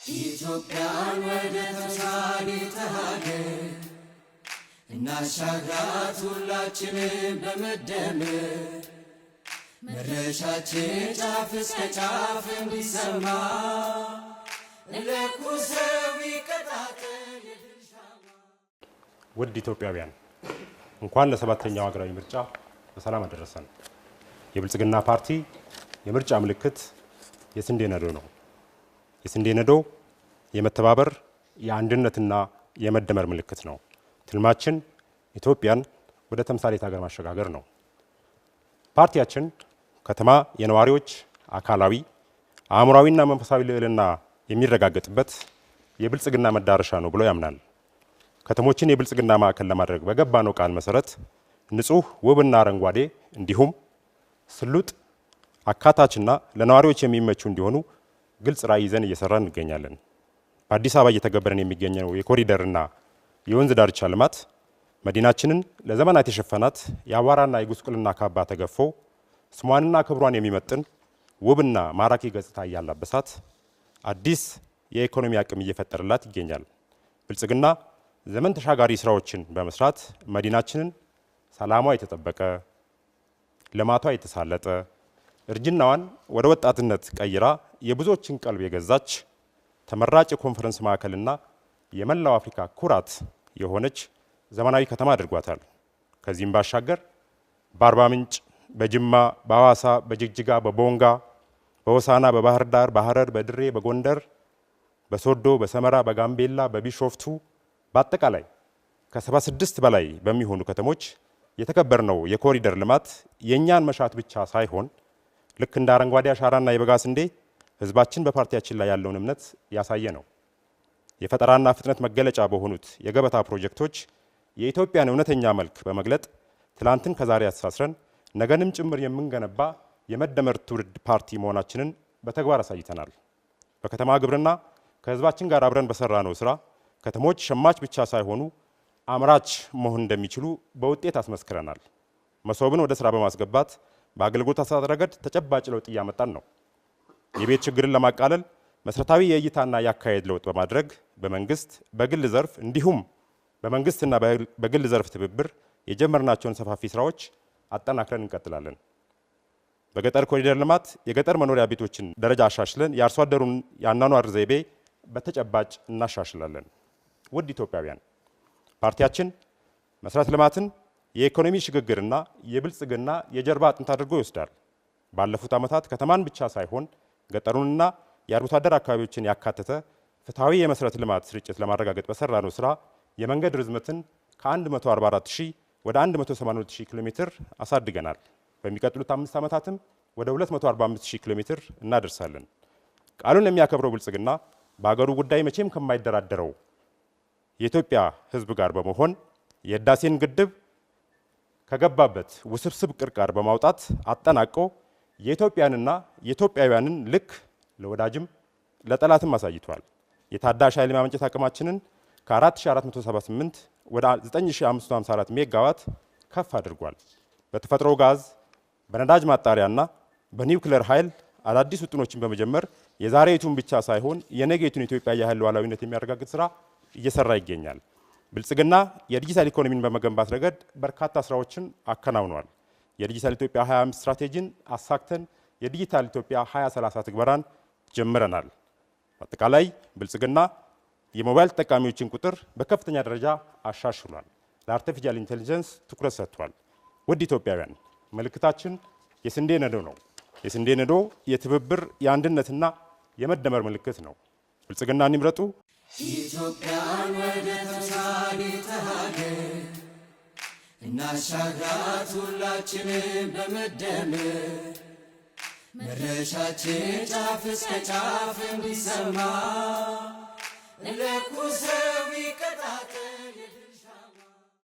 ኢትዮጵያን ወደ ተምሳሌት ሀገር እናሻግራት ሁላችንም በመደመር መድረሻችን ጫፍ እስከ ጫፍ እንዲሰማ ለኩሰው ይቀጣጠል የድርሻማ። ውድ ኢትዮጵያውያን እንኳን ለሰባተኛው ሀገራዊ ምርጫ በሰላም አደረሰን። የብልጽግና ፓርቲ የምርጫ ምልክት የስንዴ ነዶ ነው። የስንዴ ነዶ የመተባበር የአንድነትና የመደመር ምልክት ነው። ትልማችን ኢትዮጵያን ወደ ተምሳሌት ሀገር ማሸጋገር ነው። ፓርቲያችን ከተማ የነዋሪዎች አካላዊ አእምሯዊና መንፈሳዊ ልዕልና የሚረጋገጥበት የብልጽግና መዳረሻ ነው ብሎ ያምናል። ከተሞችን የብልጽግና ማዕከል ለማድረግ በገባነው ቃል መሰረት ንጹህ ውብና አረንጓዴ እንዲሁም ስሉጥ አካታችና ለነዋሪዎች የሚመቹ እንዲሆኑ ግልጽ ራዕይ ይዘን እየሰራን እንገኛለን። በአዲስ አበባ እየተገበረን የሚገኘው የኮሪደርና የወንዝ ዳርቻ ልማት መዲናችንን ለዘመናት የሸፈናት የአቧራና የጉስቁልና ካባ ተገፎ ስሟንና ክብሯን የሚመጥን ውብና ማራኪ ገጽታ እያላበሳት አዲስ የኢኮኖሚ አቅም እየፈጠረላት ይገኛል። ብልጽግና ዘመን ተሻጋሪ ስራዎችን በመስራት መዲናችንን ሰላሟ የተጠበቀ ልማቷ የተሳለጠ እርጅናዋን ወደ ወጣትነት ቀይራ የብዙዎችን ቀልብ የገዛች ተመራጭ የኮንፈረንስ ማዕከልና የመላው አፍሪካ ኩራት የሆነች ዘመናዊ ከተማ አድርጓታል። ከዚህም ባሻገር በአርባ ምንጭ፣ በጅማ፣ በሐዋሳ፣ በጅግጅጋ፣ በቦንጋ፣ በሆሳና፣ በባህር ዳር፣ በሐረር፣ በድሬ፣ በጎንደር፣ በሶዶ፣ በሰመራ፣ በጋምቤላ፣ በቢሾፍቱ በአጠቃላይ ከ76 በላይ በሚሆኑ ከተሞች የተከበርነው የኮሪደር ልማት የእኛን መሻት ብቻ ሳይሆን ልክ እንደ አረንጓዴ አሻራና የበጋ ስንዴ ህዝባችን በፓርቲያችን ላይ ያለውን እምነት ያሳየ ነው። የፈጠራና ፍጥነት መገለጫ በሆኑት የገበታ ፕሮጀክቶች የኢትዮጵያን እውነተኛ መልክ በመግለጥ ትላንትን ከዛሬ አስተሳስረን ነገንም ጭምር የምንገነባ የመደመር ትውልድ ፓርቲ መሆናችንን በተግባር አሳይተናል። በከተማ ግብርና ከህዝባችን ጋር አብረን በሰራነው ስራ ከተሞች ሸማች ብቻ ሳይሆኑ አምራች መሆን እንደሚችሉ በውጤት አስመስክረናል። መሶብን ወደ ስራ በማስገባት በአገልግሎት አሰጣጥ ረገድ ተጨባጭ ለውጥ እያመጣን ነው። የቤት ችግርን ለማቃለል መሰረታዊ የእይታና የአካሄድ ለውጥ በማድረግ በመንግስት በግል ዘርፍ እንዲሁም በመንግስትና በግል ዘርፍ ትብብር የጀመርናቸውን ሰፋፊ ስራዎች አጠናክረን እንቀጥላለን። በገጠር ኮሪደር ልማት የገጠር መኖሪያ ቤቶችን ደረጃ አሻሽለን የአርሶ አደሩን የአኗኗር ዘይቤ በተጨባጭ እናሻሽላለን። ውድ ኢትዮጵያውያን ፓርቲያችን መሰረተ ልማትን የኢኮኖሚ ሽግግርና የብልጽግና የጀርባ አጥንት አድርጎ ይወስዳል። ባለፉት ዓመታት ከተማን ብቻ ሳይሆን ገጠሩንና የአርብቶ አደር አካባቢዎችን ያካተተ ፍትሐዊ የመሰረተ ልማት ስርጭት ለማረጋገጥ በሰራነው ስራ የመንገድ ርዝመትን ከ144000 ወደ 182000 ኪሎ ሜትር አሳድገናል። በሚቀጥሉት 5 ዓመታትም ወደ 245000 ኪሎ ሜትር እናደርሳለን። ቃሉን የሚያከብረው ብልጽግና በአገሩ ጉዳይ መቼም ከማይደራደረው የኢትዮጵያ ሕዝብ ጋር በመሆን የህዳሴን ግድብ ከገባበት ውስብስብ ቅርቃር በማውጣት አጠናቆ የኢትዮጵያንና የኢትዮጵያውያንን ልክ ለወዳጅም ለጠላትም አሳይቷል። የታዳሽ ኃይል ማመንጨት አቅማችንን ከ4478 ወደ 9554 ሜጋዋት ከፍ አድርጓል። በተፈጥሮ ጋዝ፣ በነዳጅ ማጣሪያና በኒውክሌር ኃይል አዳዲስ ውጥኖችን በመጀመር የዛሬቱን ብቻ ሳይሆን የነገይቱን ኢትዮጵያ የኃይል ሉዓላዊነት የሚያረጋግጥ ስራ እየሰራ ይገኛል። ብልጽግና የዲጂታል ኢኮኖሚን በመገንባት ረገድ በርካታ ስራዎችን አከናውኗል። የዲጂታል ኢትዮጵያ 25 ስትራቴጂን አሳክተን የዲጂታል ኢትዮጵያ 2030 ትግበራን ጀምረናል። አጠቃላይ ብልጽግና የሞባይል ተጠቃሚዎችን ቁጥር በከፍተኛ ደረጃ አሻሽሏል። ለአርቲፊሻል ኢንቴሊጀንስ ትኩረት ሰጥቷል። ውድ ኢትዮጵያውያን ምልክታችን የስንዴ ነዶ ነው። የስንዴ ነዶ የትብብር የአንድነትና የመደመር ምልክት ነው። ብልጽግናን ይምረጡ። ኢትዮጵያን ወደ ተምሳሌት ሀገር እናሻግራት ሁላችንም በመደመር መድረሻችን ጫፍ እስከ ጫፍ እንዲሰማ ለኩሰው ይቀጣጠል